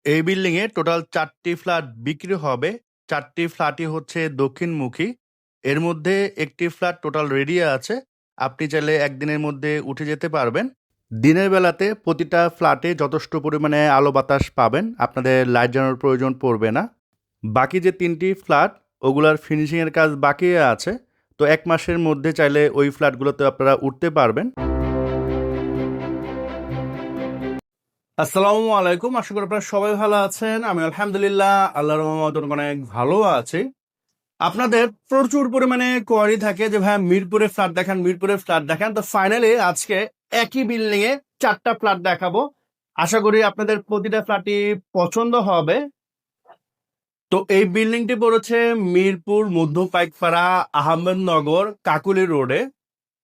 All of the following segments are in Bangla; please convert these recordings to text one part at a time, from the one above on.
এই বিল্ডিং এ টোটাল 4টি ফ্ল্যাট বিক্রি হবে। 4টি ফ্ল্যাটই হচ্ছে দক্ষিণমুখী। এর মধ্যে একটি ফ্ল্যাট টোটাল রেডি আছে। আপনি চাইলে একদিনের মধ্যে উঠে যেতে পারবেন। দিনের বেলাতে প্রতিটা ফ্ল্যাটে যথেষ্ট পরিমাণে আলো বাতাস পাবেন, আপনাদের লাইট জ্বালানোর প্রয়োজন পড়বে না। বাকি যে 3টি ফ্ল্যাট ওগুলার ফিনিশিংয়ের কাজ বাকি আছে। তো 1 মাসের মধ্যে চাইলে ওই ফ্ল্যাটগুলোতে আপনারা উঠতে পারবেন। আসসালামু আলাইকুম, আশা করি আপনারা সবাই ভালো আছেন। আমি আলহামদুলিল্লাহ আল্লাহর রহমতে অনেক ভালো আছি। আপনাদের প্রচুর পরিমাণে কোয়ারি থাকে যে ভাই মিরপুরে ফ্ল্যাট দেখান, মিরপুরে ফ্ল্যাট দেখান। তো ফাইনালি আজকে একই বিল্ডিং এ 4টা ফ্ল্যাট দেখাবো। আশা করি আপনাদের প্রতিটা ফ্ল্যাটই পছন্দ হবে। তো এই বিল্ডিংটি পড়েছে মিরপুর মধ্য পাইকপাড়া আহমেদনগর কাকুলি রোডে।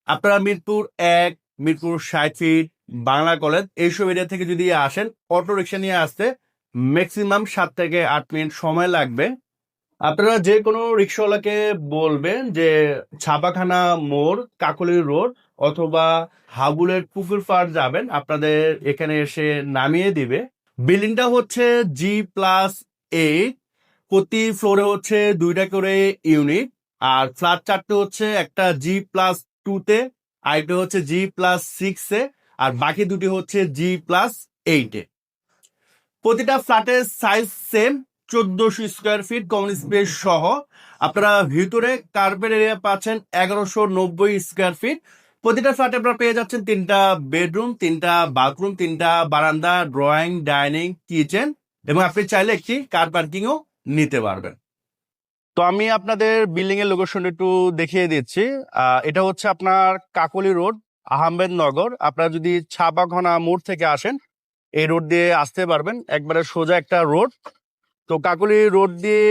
আপনারা মিরপুর 1, মিরপুর 60 ফিট, বাংলা কলেজ এইসব এরিয়া থেকে যদি আসেন, অটো রিক্সা নিয়ে আসতে ম্যাক্সিমাম 7 থেকে 8 মিনিট সময় লাগবে। আপনারা যে কোনো রিক্সাওয়ালাকে বলবেন যে ছাপাখানা মোড় কাকলি রোড অথবা হাবুলের পুকুর পাড় যাবেন, আপনাদের এখানে এসে নামিয়ে দিবে। বিল্ডিংটা হচ্ছে G+8, প্রতি ফ্লোরে হচ্ছে 2টা করে ইউনিট। আর ফ্ল্যাট 4টে হচ্ছে একটা G+2-তে, আরেকটা হচ্ছে G+6-এ, আর বাকি দুটি হচ্ছে G+8-এ। প্রতিটা ফ্ল্যাটের size same, 1400 square feet common space সহ। আপনারা ভিতরে কার্পেট এরিয়া পাচ্ছেন 1190 স্কোয়ার ফিট। প্রতিটা ফ্ল্যাটে আপনারা পেয়ে যাচ্ছেন 3টা বেডরুম, 3টা বাথরুম, 3টা বারান্দা, ড্রয়িং, ডাইনিং, কিচেন, এবং আপনি চাইলে একটি কার পার্কিংও নিতে পারবেন। তো আমি আপনাদের বিল্ডিং এর লোকেশন একটু দেখিয়ে দিচ্ছি। এটা হচ্ছে আপনার কাকলি রোড, আহমেদনগর। আপনারা যদি ছাপাখানা মোড় থেকে আসেন, এই রোড দিয়ে আসতে পারবেন, একবারে সোজা একটা রোড। তো কাকলি রোড দিয়ে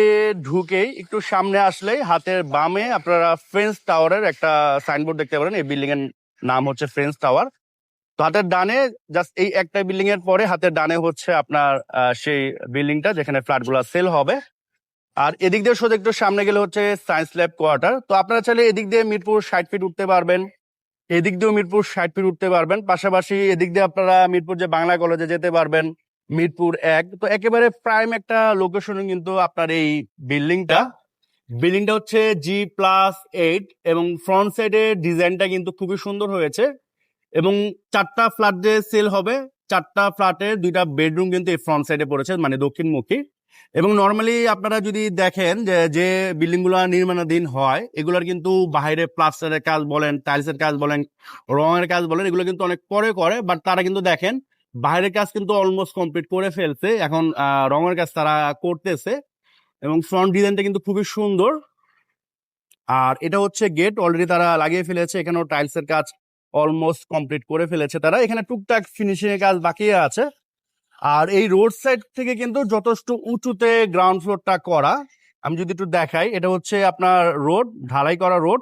ঢুকেই একটু সামনে আসলেই হাতের বামে আপনারা ফ্রেঞ্চ টাওয়ারের একটা সাইনবোর্ড দেখতে পারেন। এই বিল্ডিং এর নাম হচ্ছে ফ্রেঞ্চ টাওয়ার। তো হাতের ডানে, জাস্ট এই একটা বিল্ডিং এর পরে হাতের ডানে হচ্ছে আপনার সেই বিল্ডিংটা যেখানে ফ্ল্যাটগুলো সেল হবে। আর এদিক দিয়ে সোজা একটু সামনে গেলে হচ্ছে সায়েন্স ল্যাব কোয়ার্টার। তো আপনারা চাইলে এদিক দিয়ে মিরপুর 60 ফিট উঠতে পারবেন, এদিক দিয়েও মিরপুর 60 ফিট উঠতে পারবেন। পাশাপাশি এদিক দিয়ে আপনারা মিরপুর যে বাংলা কলেজে যেতে পারবেন, মিরপুর 1। তো একেবারে প্রাইম একটা লোকেশনে কিন্তু আপনার এই বিল্ডিংটা। বিল্ডিংটা হচ্ছে G+8 এবং ফ্রন্ট সাইডের ডিজাইনটা কিন্তু খুবই সুন্দর হয়েছে। এবং 4টা ফ্ল্যাট যে সেল হবে, 4টা ফ্ল্যাটের 2টা বেডরুম কিন্তু এই ফ্রন্ট সাইডে পড়েছে, মানে দক্ষিণমুখী। এবং নর্মালি আপনারা যদি দেখেন যে যে বিল্ডিং গুলো নির্মাণাধীন হয়, এগুলোর কিন্তু বাইরে প্লাস্টারের কাজ বলেন, টাইলসের কাজ বলেন, রঙের কাজ বলেন, এগুলো কিন্তু অনেক পরে করে। বাট তারা কিন্তু দেখেন বাইরের কাজ কিন্তু অলমোস্ট কমপ্লিট করে ফেলছে, এখন রঙের কাজ তারা করতেছে। এবং ফ্রন্ট ডিজাইনটা কিন্তু খুবই সুন্দর। আর এটা হচ্ছে গেট, অলরেডি তারা লাগিয়ে ফেলেছে। এখানেও টাইলসের কাজ অলমোস্ট কমপ্লিট করে ফেলেছে তারা, এখানে টুকটাক ফিনিশিং এর কাজ বাকি আছে। আর এই রোড সাইড থেকে কিন্তু যথেষ্ট উঁচুতে গ্রাউন্ড ফ্লোরটা করা। আমি যদি একটু দেখাই, এটা হচ্ছে আপনার রোড, ঢালাই করা রোড।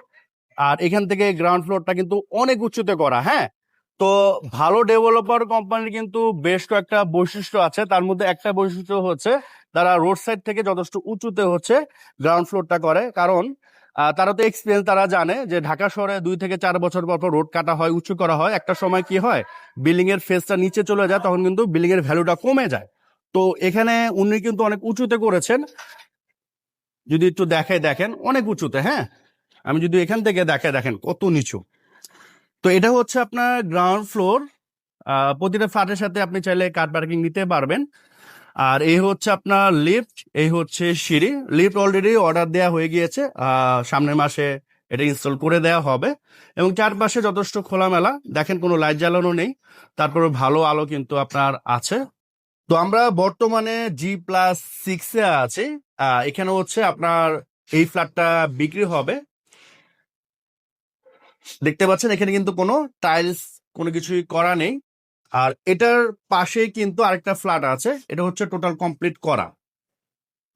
আর এখান থেকে গ্রাউন্ড ফ্লোরটা কিন্তু অনেক উঁচুতে করা। হ্যাঁ, তো ভালো ডেভেলপার কোম্পানির কিন্তু বেশ কয়েকটা বৈশিষ্ট্য আছে, তার মধ্যে একটা বৈশিষ্ট্য হচ্ছে তারা রোড সাইড থেকে যথেষ্ট উঁচুতে হচ্ছে গ্রাউন্ড ফ্লোরটা করে। কারণ তারা তো এক্সপিরিয়েন্স, তারা জানে যে ঢাকা শহরে 2 থেকে 4 বছর পর পর রোড কাটা হয়, উঁচু করা হয়। একটা সময় কি হয়, বিল্ডিং এর ফেসটা নিচে চলে যায়, তখন কিন্তু বিল্ডিং এর ভ্যালুটা কমে যায়। তো এখানে উনি কিন্তু অনেক উঁচুতে করেছেন। যদি একটু দেখাই, দেখেন অনেক উঁচুতে। হ্যাঁ, আমি যদি এখান থেকে দেখাই, দেখেন কত নিচু। তো এটা হচ্ছে আপনার গ্রাউন্ড ফ্লোর। প্রতিটা ফ্ল্যাটের সাথে আপনি চাইলে কার পার্কিং নিতে পারবেন। আর এই হচ্ছে আপনার লিফট, এই হচ্ছে সিঁড়ি। লিফট অলরেডি অর্ডার দেওয়া হয়ে গিয়েছে, সামনের মাসে এটা ইনস্টল করে দেওয়া হবে। এবং চারপাশে যথেষ্ট খোলামেলা, দেখেন কোনো লাইট জ্বালানো নেই, তারপরে ভালো আলো কিন্তু আপনার আছে। তো আমরা বর্তমানে G+6-এ আছি। এখানে হচ্ছে আপনার এই ফ্ল্যাটটা বিক্রি হবে। দেখতে পাচ্ছেন এখানে কিন্তু কোনো টাইলস, কোনো কিছুই করা নেই। আর এটার পাশেই কিন্তু আরেকটা ফ্ল্যাট আছে, এটা হচ্ছে টোটাল কমপ্লিট করা।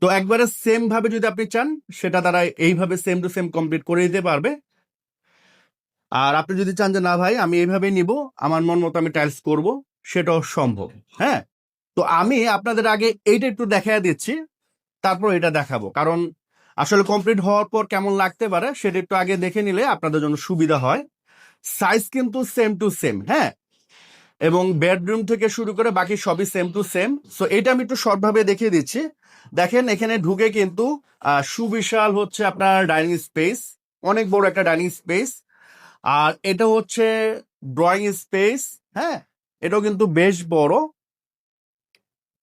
তো একবারে সেম ভাবে যদি আপনি চান, সেটা তারা এইভাবে সেম টু সেম কমপ্লিট করে দিতে পারবে। আর আপনি যদি চান যে না ভাই আমি এইভাবে নিব, আমার মন মতো আমি টাইলস করব, সেটাও সম্ভব। হ্যাঁ, তো আমি আপনাদের আগে এইটা একটু দেখাই দিচ্ছি, তারপর এটা দেখাবো। কারণ আসলে কমপ্লিট হওয়ার পর কেমন লাগতে পারে সেটা একটু আগে দেখে নিলে আপনাদের জন্য সুবিধা হয়। সাইজ কিন্তু সেম টু সেম। হ্যাঁ, এবং বেডরুম থেকে শুরু করে বাকি সবই সেম টু সেম। সো এটা আমি একটু শর্ট ভাবে দেখিয়ে দিচ্ছি। দেখেন এখানে ঢুকে কিন্তু সুবিশাল হচ্ছে আপনার ডাইনিং স্পেস, অনেক বড় একটা ডাইনিং স্পেস। আর এটা হচ্ছে ড্রয়িং স্পেস, হ্যাঁ, এটাও কিন্তু বেশ বড়।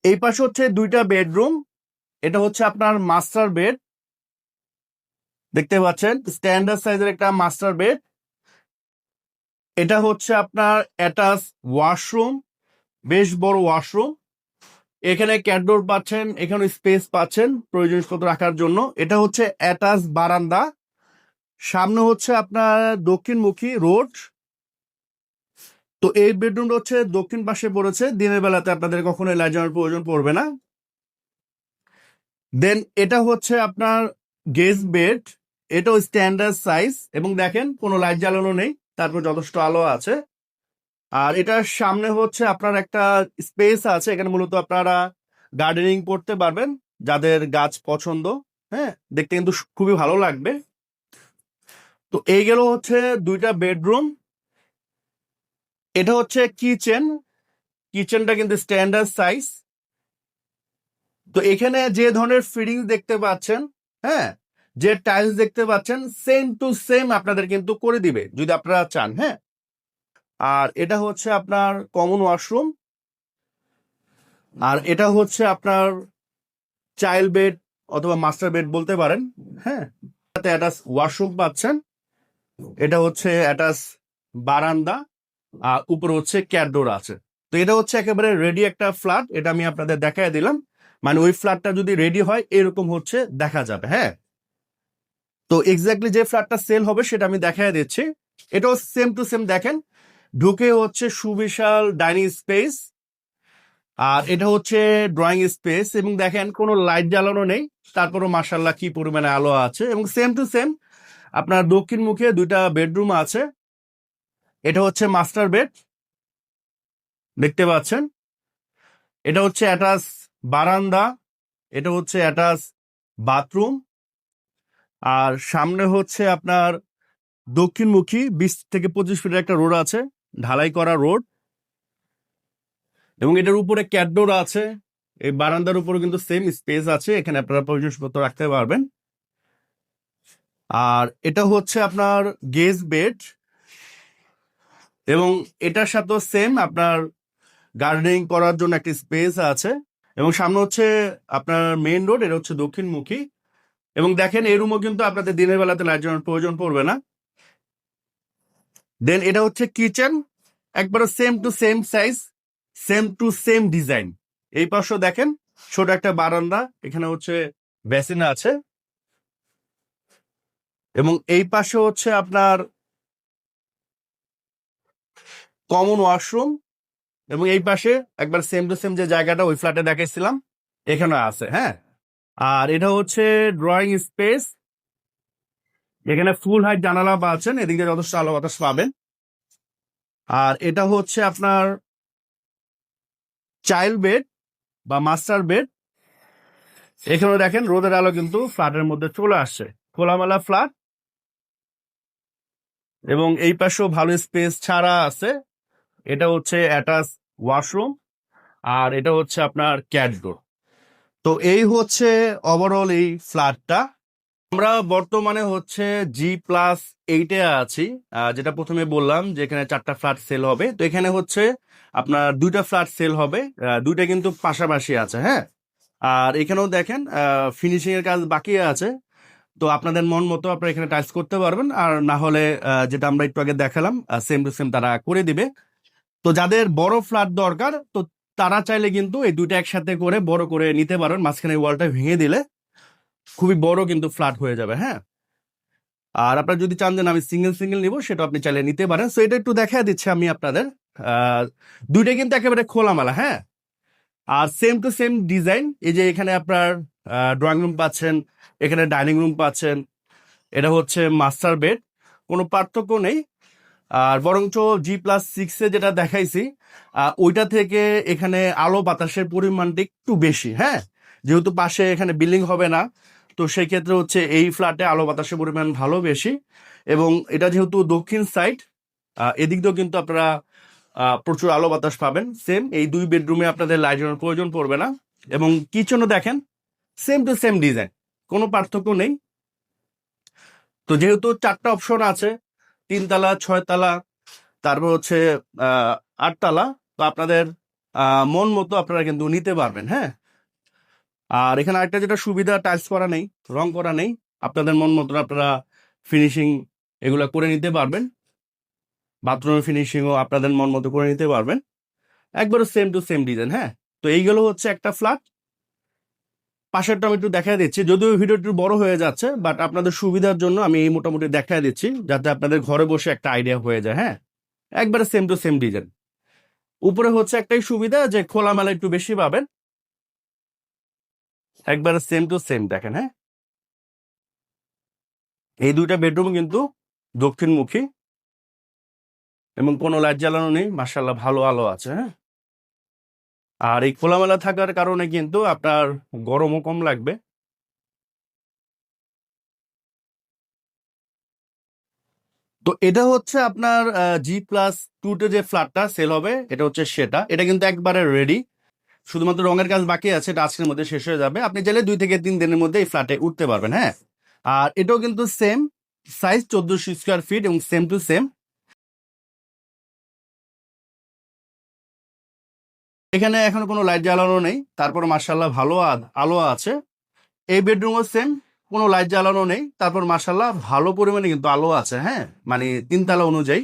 এই পাশে হচ্ছে দুইটা বেডরুম, এটা হচ্ছে আপনার মাস্টার বেড, দেখতে পাচ্ছেন স্ট্যান্ডার্ড সাইজের একটা মাস্টার বেড। এটা হচ্ছে আপনার অ্যাটাচ ওয়াশরুম, বেশ বড় ওয়াশরুম। এখানে ক্যাটডোর পাচ্ছেন, এখানে স্পেস পাচ্ছেন প্রয়োজনীয় জিনিসপত্র রাখার জন্য। এটা হচ্ছে অ্যাটাচ বারান্দা, সামনে হচ্ছে আপনার দক্ষিণমুখী রোড। তো এই বেডরুমটা হচ্ছে দক্ষিণ পাশে পড়েছে, দিনের বেলাতে আপনাদের কখনো লাইট জ্বালানোর প্রয়োজন পড়বে না। দেন এটা হচ্ছে আপনার গেস্ট বেড, এটাও স্ট্যান্ডার্ড সাইজ এবং দেখেন কোনো লাইট জ্বালানো নেই, তারপর যথেষ্ট আলো আছে। আর এটার সামনে হচ্ছে আপনার একটা স্পেস আছে, এখানে মূলত আপনারা গার্ডেনিং করতে পারবেন, যাদের গাছ পছন্দ, হ্যাঁ, দেখতে কিন্তু খুবই ভালো লাগবে। তো এই গেল হচ্ছে দুইটা বেডরুম। এটা হচ্ছে কিচেন, কিচেনটা কিন্তু স্ট্যান্ডার্ড সাইজ। তো এখানে যে ধরনের ফিটিংস দেখতে পাচ্ছেন, হ্যাঁ, যে টাইলস দেখতে পাচ্ছেন সেম টু সেম আপনাদের কিন্তু করে দিবে যদি আপনারা চান, হ্যাঁ। আর এটা হচ্ছে আপনার কমন ওয়াশরুম, আর এটা হচ্ছে আপনার চাইল্ড বেড অথবা মাস্টার বেড বলতে পারেন, হ্যাঁ। এটাতে অ্যাটাচ ওয়াশরুম পাচ্ছেন, এটা হচ্ছে অ্যাটাচ বারান্দা, আর উপরে হচ্ছে ক্যাটডোর আছে। তো এটা হচ্ছে একেবারে রেডি একটা ফ্ল্যাট, এটা আমি আপনাদের দেখাই দিলাম। মানে ওই ফ্ল্যাটটা যদি রেডি হয় এরকম হচ্ছে দেখা যাবে, হ্যাঁ। তো এক্স্যাক্টলি যে ফ্ল্যাটটা সেল হবে সেটা আমি দেখাই দিচ্ছি। এটাও সেম টু সেম, দেখেন ঢুকে হচ্ছে সুবিশাল ডাইনিং স্পেস, আর এটা হচ্ছে ড্রয়িং স্পেস এবং দেখেন কোনো লাইট জ্বালানো নেই, তারপরও মাশাল্লাহ কি পরিমাণে আলো আছে। এবং সেম টু সেম আপনার দক্ষিণ মুখে দুইটা বেডরুম আছে, এটা হচ্ছে মাস্টার বেড, দেখতে পাচ্ছেন। এটা হচ্ছে অ্যাটাচ বারান্দা, এটা হচ্ছে অ্যাটাচ বাথরুম। আর সামনে হচ্ছে আপনার দক্ষিণমুখী 20 থেকে 25 ফিটের একটা রোড আছে, ঢালাই করা রোড। এবং এটার উপরে ক্যাটডোর আছে, এই বারান্দার উপরে কিন্তু সেম স্পেস আছে, এখানে আপনারা প্রয়োজনপত্র রাখতে পারবেন। আর এটা হচ্ছে আপনার গেস্ট বেড, এবং এটার সাথেও সেম আপনার গার্ডেনিং করার জন্য একটা স্পেস আছে। এবং সামনে হচ্ছে আপনার মেইন রোড, এটা হচ্ছে দক্ষিণমুখী। এবং দেখেন এই রুমও কিন্তু আপনাদের দিনের বেলাতে লাইট জ্বালানোর প্রয়োজন পড়বে না। দেন এটা হচ্ছে কিচেন, একবারে same to same size, same to same design. এই পাশেও দেখেন ছোট একটা বারান্দা, এখানে হচ্ছে বেসিন আছে। এবং এই পাশে হচ্ছে আপনার কমন ওয়াশরুম, এবং এই পাশে একবার সেম টু সেম যে জায়গাটা ওই ফ্ল্যাটে দেখাইছিলাম এখানে আছে, হ্যাঁ। আর এটা হচ্ছে ড্রয়িং স্পেস, এখানে ফুল হাইট জানালা পাচ্ছেন, এদিকে যথেষ্ট আলো বাতাস পাবেন। আর এটা হচ্ছে আপনার চাইল্ড বেড বা মাস্টার বেড, এখানে দেখেন রোদের আলো কিন্তু ফ্ল্যাটের মধ্যে চলে আসছে, খোলামেলা ফ্ল্যাট। এবং এই পাশেও ভালো স্পেস ছাড়া আছে, এটা হচ্ছে অ্যাটাচ ওয়াশরুম, আর এটা হচ্ছে আপনার ক্যাটডোর। তো এই হচ্ছে ওভারঅল এই ফ্ল্যাটটা। আমরা বর্তমানে হচ্ছে G+8-এ আছি, যেটা প্রথমে বললাম যে এখানে 4টা ফ্ল্যাট সেল হবে। তো এখানে হচ্ছে আপনার 2টা ফ্ল্যাট সেল হবে, 2টা কিন্তু পাশাপাশি আছে, হ্যাঁ। আর এখানেও দেখেন ফিনিশিং এর কাজ বাকি আছে। তো আপনাদের মন মতো আপনারা এখানে টাইলস করতে পারবেন, আর না হলে যেটা আমরা একটু আগে দেখালাম সেম টু সেম তারা করে দিবে। তো যাদের বড় ফ্ল্যাট দরকার, তো তারা চাইলে কিন্তু এই দুইটা একসাথে করে বড় করে নিতে পারেন, মাঝখানে ওয়ালটা ভেঙে দিলে খুবই বড় কিন্তু ফ্ল্যাট হয়ে যাবে, হ্যাঁ। আর আপনারা যদি চান যে না, আমি সিঙ্গেল সিঙ্গেল নিব, সেটা আপনি চাইলে নিতে পারেন। সো এটা একটু দেখা দিচ্ছি আমি আপনাদের। দুইটা কিন্তু একেবারে খোলামেলা, হ্যাঁ। আর সেম টু সেম ডিজাইন, এই যে এখানে আপনার ড্রয়িং রুম পাচ্ছেন, এখানে ডাইনিং রুম পাচ্ছেন, এটা হচ্ছে মাস্টার বেড, কোনো পার্থক্য নেই। আর বরঞ্চ G+6-এ যেটা দেখাইছি ওইটা থেকে এখানে আলো বাতাসের পরিমাণটা একটু বেশি, হ্যাঁ। যেহেতু পাশে এখানে বিল্ডিং হবে না, তো সেই ক্ষেত্রে হচ্ছে এই ফ্ল্যাটে আলো বাতাসের পরিমাণ ভালো বেশি। এবং এটা যেহেতু দক্ষিণ সাইড, এদিক দিয়েও কিন্তু আপনারা প্রচুর আলো বাতাস পাবেন। সেম এই 2 বেডরুমে আপনাদের লাইটের প্রয়োজন পড়বে না। এবং কিচেনও দেখেন সেম টু সেম ডিজাইন, কোনো পার্থক্য নেই। তো যেহেতু 4টা অপশন আছে, 3 তলা, 6 তলা, তারপর হচ্ছে 8 তলা, তো আপনাদের মন মতো আপনারা কিন্তু নিতে পারবেন। হ্যাঁ, আর এখানে আরেকটা যেটা সুবিধা, টাইলস করা নেই, রং করা নেই। আপনাদের মন মতো আপনারা ফিনিশিং এগুলা করে নিতে পারবেন। বাথরুমের ফিনিশিংও আপনাদের মন মতো করে নিতে পারবেন, একবারে সেম টু সেম ডিজাইন। হ্যাঁ, তো এইগুলো হচ্ছে একটা ফ্ল্যাট। পাশেরটা আমি একটু দেখা দিচ্ছি, যদিও ভিডিও একটু বড় হয়ে যাচ্ছে, বাট আপনাদের সুবিধার জন্য আমি এই মোটামুটি দেখা দিচ্ছি, যাতে আপনাদের ঘরে বসে একটা আইডিয়া হয়ে যায়। হ্যাঁ, একবারে সেম টু সেম ডিজাইন। উপরে হচ্ছে একটাই সুবিধা যে খোলামেলা একটু বেশি পাবেন, একবারে সেম টু সেম দেখেন। হ্যাঁ, এই 2টা বেডরুম কিন্তু দক্ষিণমুখী এবং কোনো লাইট জ্বালানো নেই, মাশাআল্লাহ ভালো আলো আছে। হ্যাঁ, আর এই খোলামেলা থাকার কারণে কিন্তু আপনার গরমও কম লাগবে। তো এটা হচ্ছে আপনার G+2 যে ফ্ল্যাটটা সেল হবে, এটা হচ্ছে সেটা। এটা কিন্তু একবারে রেডি, শুধুমাত্র রঙের কাজ বাকি আছে, এটা আজকের মধ্যে শেষ হয়ে যাবে। আপনি চাইলে 2 থেকে 3 দিনের মধ্যে এই ফ্ল্যাটে উঠতে পারবেন। হ্যাঁ, আর এটাও কিন্তু সেম সাইজ, 1400 স্কোয়ার ফিট এবং সেম টু সেম। এখানে এখনো কোনো লাইট জ্বালানো নেই, তারপর মার্শাল্লাহ ভালো আলো আছে। এই বেডরুমও সেম, কোনো লাইট জ্বালানো নেই, তারপর মার্শাল্লাহ ভালো পরিমাণে কিন্তু আলো আছে। হ্যাঁ, মানে 3 তলা অনুযায়ী।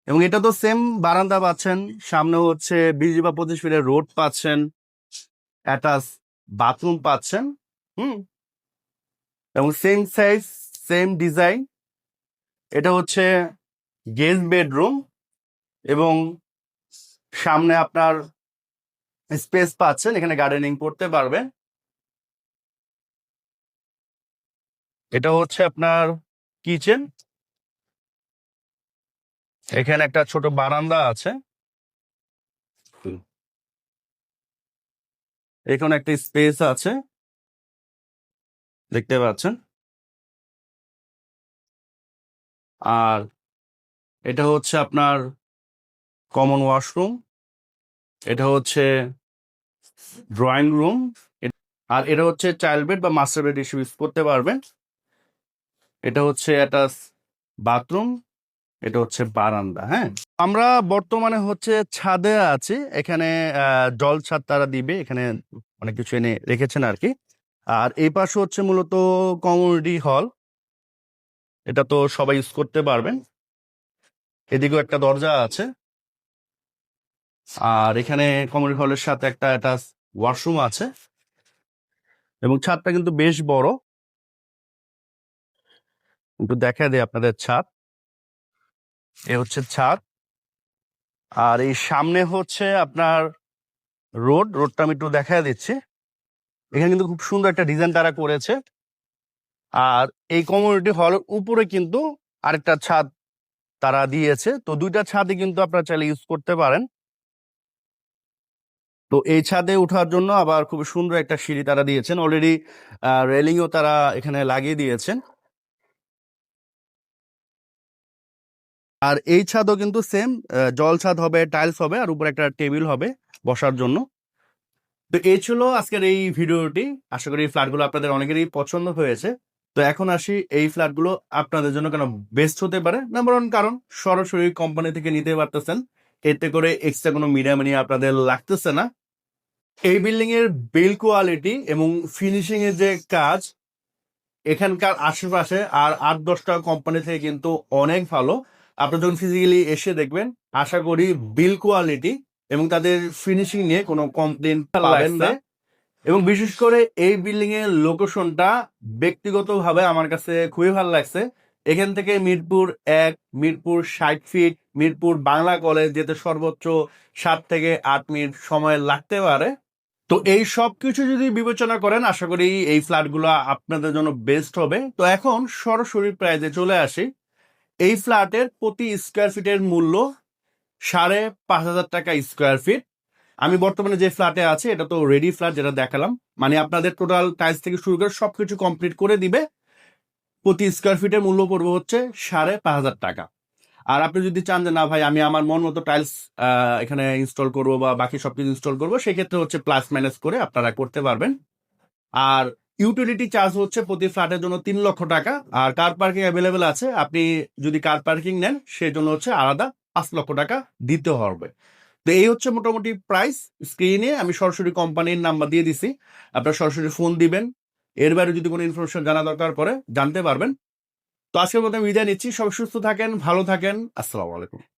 এবং এটা তো সেম, বারান্দা পাচ্ছেন, সামনে হচ্ছে 20 বা 25 ফিটের রোড পাচ্ছেন, অ্যাটাচ বাথরুম পাচ্ছেন। হুম, এবং সেম সাইজ, সেম ডিজাইন। এটা হচ্ছে গেস্ট বেডরুম এবং সামনে আপনার স্পেস পাচ্ছেন, এখানে গার্ডেনিং করতে পারবেন। এটা হচ্ছে আপনার কিচেন, এখানে একটা ছোট বারান্দা আছে, এখানে একটা স্পেস আছে, দেখতে পাচ্ছেন। আর এটা হচ্ছে আপনার কমন ওয়াশরুম, এটা হচ্ছে ড্রয়িং রুম, আর এটা হচ্ছে চাইল্ড বেড বা মাস্টার বেড হিসেবে ইউজ করতে পারবেন। এটা হচ্ছে একটা বাথরুম, এটা হচ্ছে বারান্দা। হ্যাঁ, আমরা বর্তমানে হচ্ছে ছাদে আছি, এখানে জল ছাদ তারা দিবে, এখানে অনেক কিছু এনে রেখেছেন আর কি। আর এই পাশে হচ্ছে মূলত কমিউনিটি হল, এটা তো সবাই ইউজ করতে পারবেন। এদিকেও একটা দরজা আছে, আর এখানে কমিউনিটি হলের সাথে একটা অ্যাটাচ ওয়াশরুম আছে। এবং ছাদটা কিন্তু বেশ বড়, একটু দেখা দেয় আপনাদের ছাদ। এ হচ্ছে ছাদ, আর এই সামনে হচ্ছে আপনার রোডটা আমি একটু দেখা দিচ্ছি। এখানে কিন্তু খুব সুন্দর একটা ডিজাইন তারা করেছে। আর এই কমিউনিটি হলের উপরে কিন্তু আরেকটা ছাদ তারা দিয়েছে, তো 2টা ছাদই কিন্তু আপনারা চাইলে ইউজ করতে পারেন। তো এই ছাদে ওঠার জন্য আবার খুব সুন্দর একটা সিঁড়ি তারা দিয়েছেন, অলরেডি রেলিংও তারা এখানে লাগিয়ে দিয়েছেন। আর এই ছাদও কিন্তু সেম, জল ছাদ হবে, টাইলস হবে, আর উপরে একটা টেবিল হবে বসার জন্য। তো এই ছিল আজকের এই ভিডিওটি। আশা করি এই ফ্ল্যাটগুলো আপনাদের অনেকেরই পছন্দ হয়েছে। তো এখন আসি, এই ফ্ল্যাটগুলো আপনাদের জন্য কেন বেস্ট হতে পারে। নাম্বার 1 কারণ, সরাসরি কোম্পানি থেকে নিতে পারতেছেন, এতে করে এক্সট্রা কোনো মিডিয়ামিনি আপনাদের লাগতেছে না। এই বিল্ডিং এর বিল কোয়ালিটি এবং ফিনিশিং এর যে কাজ, এখানকার আশেপাশে আর 8-10টা কোম্পানি থেকে কিন্তু অনেক ভালো। আপনি যখন ফিজিক্যালি এসে দেখবেন, আশা করি বিল কোয়ালিটি এবং তাদের ফিনিশিং নিয়ে কোনো কমপ্লেন পাবেন না। এবং বিশেষ করে এই বিল্ডিং এর লোকেশনটা ব্যক্তিগতভাবে আমার কাছে খুবই ভালো লাগছে। এখান থেকে মিরপুর 1, মিরপুর 60 ফিট, মিরপুর বাংলা কলেজ যেতে সর্বোচ্চ 7 থেকে 8 মিনিট সময় লাগতে পারে। তো এই সব কিছু যদি বিবেচনা করেন, আশা করি এই ফ্ল্যাটগুলো আপনাদের জন্য বেস্ট হবে। তো এখন সরাসরি প্রাইজে চলে আসি। এই ফ্ল্যাটের প্রতি স্কোয়ার ফিটের মূল্য 5,500 টাকা স্কোয়ার ফিট। আমি বর্তমানে যে ফ্ল্যাটে আছি, এটা তো রেডি ফ্ল্যাট, যেটা দেখালাম, মানে আপনাদের টোটাল টাইলস থেকে শুরু করে সবকিছু কমপ্লিট করে দিবে। প্রতি স্কোয়ার ফিটের মূল্য পড়বে হচ্ছে 5,500 টাকা। আর আপনি যদি চান যে না ভাই আমি আমার মন মতো টাইলস এখানে ইনস্টল করবো বা বাকি সবকিছু ইনস্টল করবো, সেক্ষেত্রে হচ্ছে প্লাস মাইনাস করে আপনারা করতে পারবেন। আর ইউটিলিটি চার্জ হচ্ছে প্রতি ফ্ল্যাটের জন্য 3 লক্ষ টাকা। আর কার পার্কিং অ্যাভেলেবেল আছে, আপনি যদি কার পার্কিং নেন সেই জন্য হচ্ছে আলাদা 5 লক্ষ টাকা দিতে হবে। তো এই হচ্ছে মোটামুটি প্রাইস। স্ক্রিনে আমি সরাসরি কোম্পানির নাম্বার দিয়ে দিছি, আপনার সরাসরি ফোন দিবেন। এর বাইরে যদি কোনো ইনফরমেশন জানা দরকার পড়ে জানতে পারবেন। তো আজকের মতো আমি বিদায় নিচ্ছি, সবাই সুস্থ থাকেন, ভালো থাকেন, আসসালামু আলাইকুম।